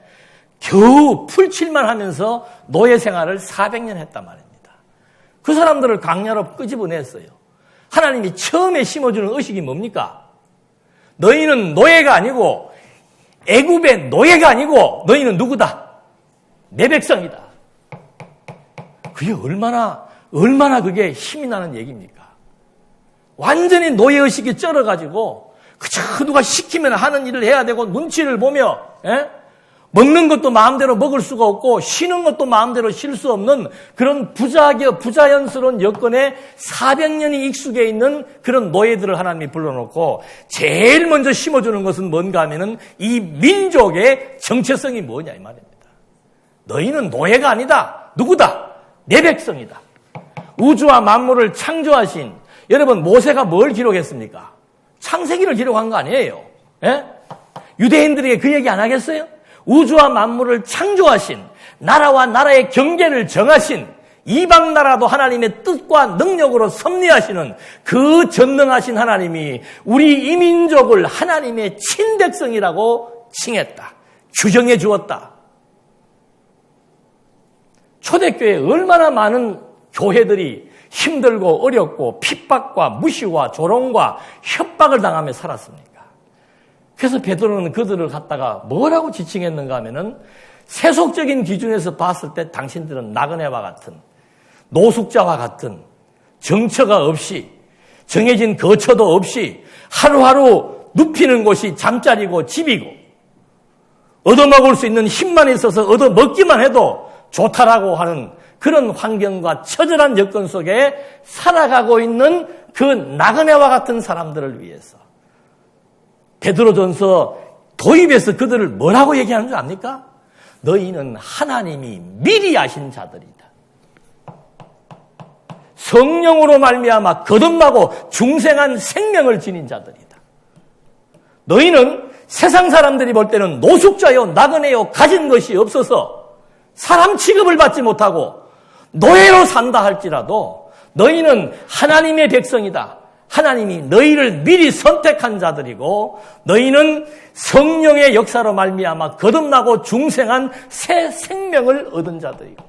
겨우 풀칠만 하면서 노예 생활을 400년 했단 말입니다. 그 사람들을 광야로 끄집어냈어요. 하나님이 처음에 심어주는 의식이 뭡니까? 너희는 노예가 아니고 애굽의 노예가 아니고 너희는 누구다? 내 백성이다. 그게 얼마나 그게 힘이 나는 얘기입니까? 완전히 노예의식이 쩔어가지고 그저 누가 시키면 하는 일을 해야 되고 눈치를 보며 먹는 것도 마음대로 먹을 수가 없고 쉬는 것도 마음대로 쉴 수 없는 그런 부자연스러운 여건에 400년이 익숙해 있는 그런 노예들을 하나님이 불러놓고 제일 먼저 심어주는 것은 뭔가 하면은 이 민족의 정체성이 뭐냐 이 말입니다. 너희는 노예가 아니다. 누구다? 내 백성이다. 우주와 만물을 창조하신 여러분 모세가 뭘 기록했습니까? 창세기를 기록한 거 아니에요. 예? 유대인들에게 그 얘기 안 하겠어요? 우주와 만물을 창조하신 나라와 나라의 경계를 정하신 이방 나라도 하나님의 뜻과 능력으로 섭리하시는 그 전능하신 하나님이 우리 이민족을 하나님의 친백성이라고 칭했다. 규정해 주었다. 초대교회에 얼마나 많은 교회들이 힘들고 어렵고 핍박과 무시와 조롱과 협박을 당하며 살았습니까? 그래서 베드로는 그들을 갖다가 뭐라고 지칭했는가 하면은 세속적인 기준에서 봤을 때 당신들은 나그네와 같은 노숙자와 같은 정처가 없이 정해진 거처도 없이 하루하루 눕히는 곳이 잠자리고 집이고 얻어먹을 수 있는 힘만 있어서 얻어먹기만 해도 좋다라고 하는 그런 환경과 처절한 여건 속에 살아가고 있는 그 나그네와 같은 사람들을 위해서 베드로전서 도입해서 그들을 뭐라고 얘기하는 줄 압니까? 너희는 하나님이 미리 아신 자들이다. 성령으로 말미암아 거듭나고 중생한 생명을 지닌 자들이다. 너희는 세상 사람들이 볼 때는 노숙자요 나그네요 가진 것이 없어서 사람 취급을 받지 못하고 노예로 산다 할지라도 너희는 하나님의 백성이다. 하나님이 너희를 미리 선택한 자들이고 너희는 성령의 역사로 말미암아 거듭나고 중생한 새 생명을 얻은 자들이고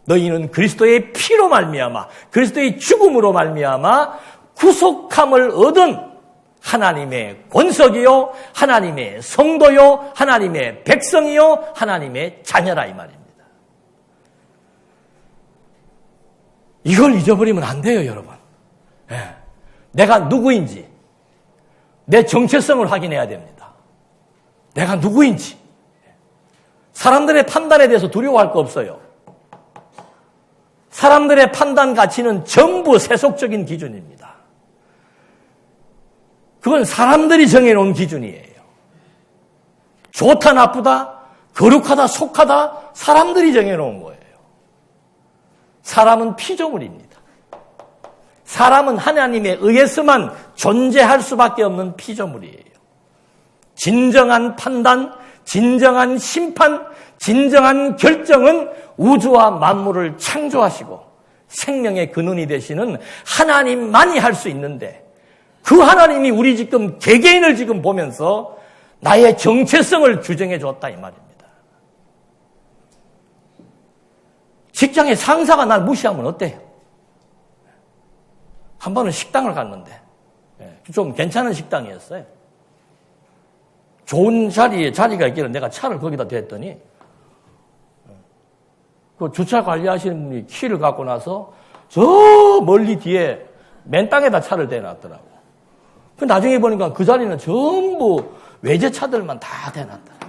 너희는 그리스도의 피로 말미암아 그리스도의 죽음으로 말미암아 구속함을 얻은 하나님의 권석이요 하나님의 성도요 하나님의 백성이요 하나님의 자녀라 이 말입니다. 이걸 잊어버리면 안 돼요, 여러분. 예. 내가 누구인지 내 정체성을 확인해야 됩니다. 내가 누구인지 사람들의 판단에 대해서 두려워할 거 없어요. 사람들의 판단 가치는 전부 세속적인 기준입니다. 그건 사람들이 정해놓은 기준이에요. 좋다 나쁘다 거룩하다 속하다 사람들이 정해놓은 거예요. 사람은 피조물입니다. 사람은 하나님에 의해서만 존재할 수밖에 없는 피조물이에요. 진정한 판단, 진정한 심판, 진정한 결정은 우주와 만물을 창조하시고 생명의 근원이 되시는 하나님만이 할 수 있는데 그 하나님이 우리 지금 개개인을 지금 보면서 나의 정체성을 규정해 줬다 이 말입니다. 직장의 상사가 날 무시하면 어때요? 한 번은 식당을 갔는데 좀 괜찮은 식당이었어요. 좋은 자리가 있길래 내가 차를 거기다 댔더니 그 주차 관리하시는 분이 키를 갖고 나서 저 멀리 뒤에 맨 땅에다 차를 대놨더라고. 그 나중에 보니까 그 자리는 전부 외제차들만 다 대놨더라고.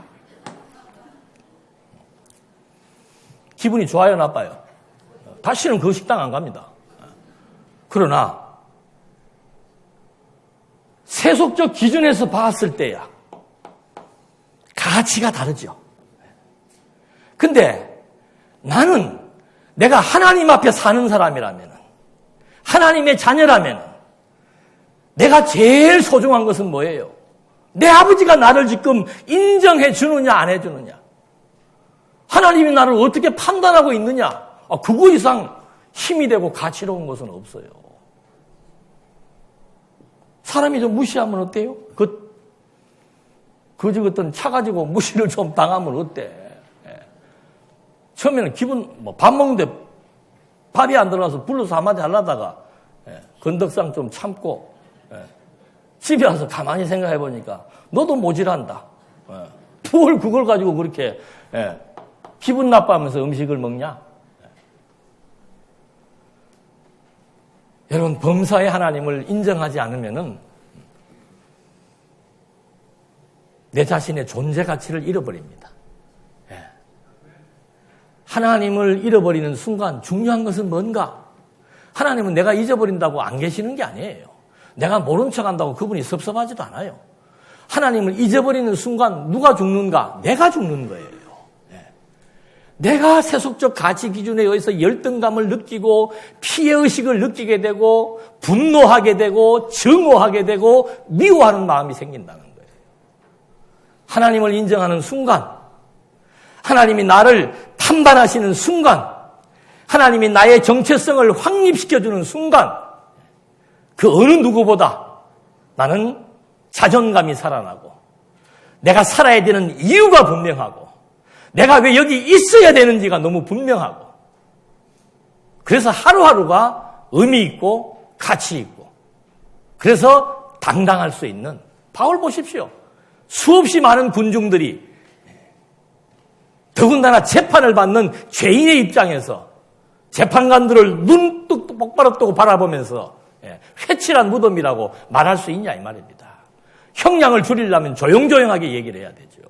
기분이 좋아요, 나빠요? 다시는 그 식당 안 갑니다. 그러나 세속적 기준에서 봤을 때야 가치가 다르죠. 근데 나는 내가 하나님 앞에 사는 사람이라면, 하나님의 자녀라면 내가 제일 소중한 것은 뭐예요? 내 아버지가 나를 지금 인정해 주느냐 안 해주느냐, 하나님이 나를 어떻게 판단하고 있느냐, 그거 이상 힘이 되고 가치로운 것은 없어요. 사람이 좀 무시하면 어때요? 그저 어떤 차 가지고 무시를 좀 당하면 어때? 처음에는 밥 먹는데 밥이 안 들어가서 불러서 한마디 하려다가 건덕상 좀 참고 집에 와서 가만히 생각해 보니까 너도 모질한다. 뭘 그걸 가지고 그렇게 기분 나빠하면서 음식을 먹냐? 여러분, 범사의 하나님을 인정하지 않으면은 내 자신의 존재 가치를 잃어버립니다. 하나님을 잃어버리는 순간 중요한 것은 뭔가? 하나님은 내가 잊어버린다고 안 계시는 게 아니에요. 내가 모른 척한다고 그분이 섭섭하지도 않아요. 하나님을 잊어버리는 순간 누가 죽는가? 내가 죽는 거예요. 내가 세속적 가치 기준에 의해서 열등감을 느끼고 피해의식을 느끼게 되고 분노하게 되고 증오하게 되고 미워하는 마음이 생긴다는 거예요. 하나님을 인정하는 순간, 하나님이 나를 판단하시는 순간, 하나님이 나의 정체성을 확립시켜주는 순간, 그 어느 누구보다 나는 자존감이 살아나고 내가 살아야 되는 이유가 분명하고 내가 왜 여기 있어야 되는지가 너무 분명하고, 그래서 하루하루가 의미 있고 가치 있고, 그래서 당당할 수 있는, 바울 보십시오. 수없이 많은 군중들이, 더군다나 재판을 받는 죄인의 입장에서 재판관들을 눈 똑바로 뜨고 바라보면서 회칠한 무덤이라고 말할 수 있냐 이 말입니다. 형량을 줄이려면 조용조용하게 얘기를 해야 되죠.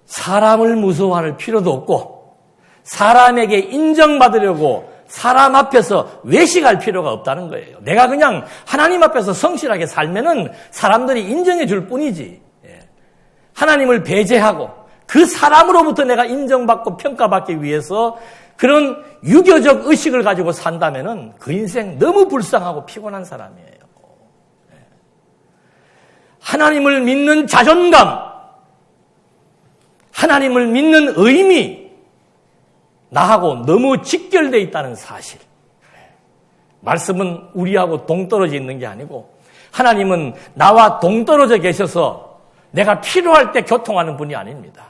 사람을 무서워할 필요도 없고 사람에게 인정받으려고 사람 앞에서 외식할 필요가 없다는 거예요. 내가 그냥 하나님 앞에서 성실하게 살면은 사람들이 인정해 줄 뿐이지, 하나님을 배제하고 그 사람으로부터 내가 인정받고 평가받기 위해서 그런 유교적 의식을 가지고 산다면은 그 인생 너무 불쌍하고 피곤한 사람이에요. 하나님을 믿는 자존감, 하나님을 믿는 의미, 나하고 너무 직결되어 있다는 사실. 말씀은 우리하고 동떨어져 있는 게 아니고 하나님은 나와 동떨어져 계셔서 내가 필요할 때 교통하는 분이 아닙니다.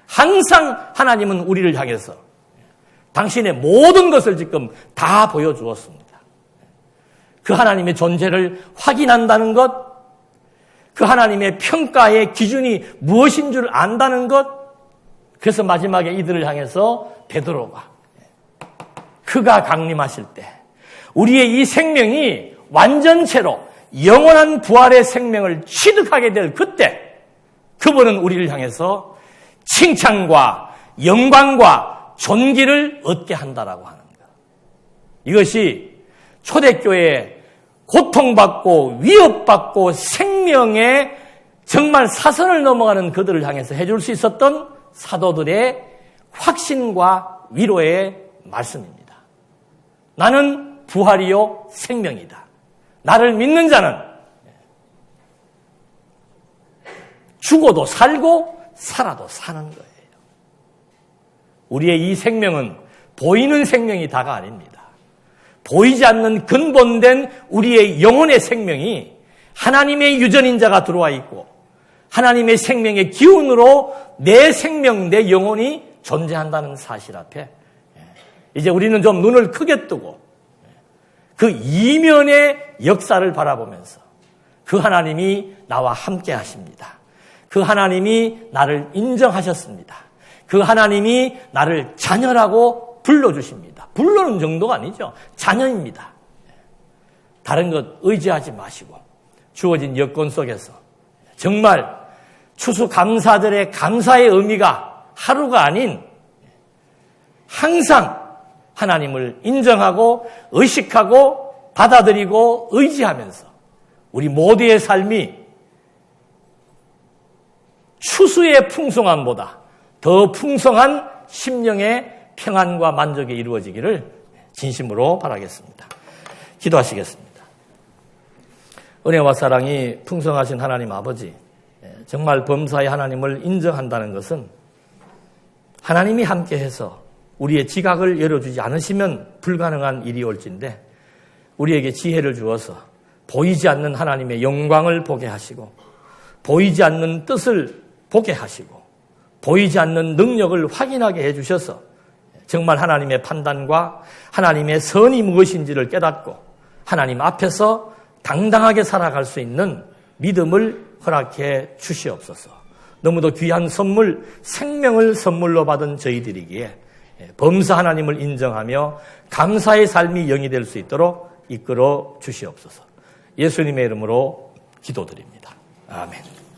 항상 하나님은 우리를 향해서 당신의 모든 것을 지금 다 보여주었습니다. 그 하나님의 존재를 확인한다는 것, 그 하나님의 평가의 기준이 무엇인 줄 안다는 것, 그래서 마지막에 이들을 향해서 베드로가 그가 강림하실 때 우리의 이 생명이 완전체로 영원한 부활의 생명을 취득하게 될 그때 그분은 우리를 향해서 칭찬과 영광과 존귀를 얻게 한다라고 하는 것. 이것이 초대교회의 고통받고 위협받고 생명의 정말 사선을 넘어가는 그들을 향해서 해줄 수 있었던 사도들의 확신과 위로의 말씀입니다. 나는 부활이요 생명이다. 나를 믿는 자는 죽어도 살고 살아도 사는 거예요. 우리의 이 생명은 보이는 생명이 다가 아닙니다. 보이지 않는 근본된 우리의 영혼의 생명이 하나님의 유전인자가 들어와 있고 하나님의 생명의 기운으로 내 생명, 내 영혼이 존재한다는 사실 앞에 이제 우리는 좀 눈을 크게 뜨고 그 이면의 역사를 바라보면서 그 하나님이 나와 함께 하십니다. 그 하나님이 나를 인정하셨습니다. 그 하나님이 나를 자녀라고 불러주십니다. 불러는 정도가 아니죠. 자녀입니다. 다른 것 의지하지 마시고 주어진 여건 속에서 정말 추수감사절의 감사의 의미가 하루가 아닌 항상 하나님을 인정하고 의식하고 받아들이고 의지하면서 우리 모두의 삶이 추수의 풍성함보다 더 풍성한 심령의 평안과 만족이 이루어지기를 진심으로 바라겠습니다. 기도하시겠습니다. 은혜와 사랑이 풍성하신 하나님 아버지, 정말 범사의 하나님을 인정한다는 것은 하나님이 함께해서 우리의 지각을 열어주지 않으시면 불가능한 일이 올진데 우리에게 지혜를 주어서 보이지 않는 하나님의 영광을 보게 하시고 보이지 않는 뜻을 보게 하시고 보이지 않는 능력을 확인하게 해주셔서 정말 하나님의 판단과 하나님의 선이 무엇인지를 깨닫고 하나님 앞에서 당당하게 살아갈 수 있는 믿음을 허락해 주시옵소서. 너무도 귀한 선물, 생명을 선물로 받은 저희들이기에 범사 하나님을 인정하며 감사의 삶이 영이 될 수 있도록 이끌어 주시옵소서. 예수님의 이름으로 기도드립니다. 아멘.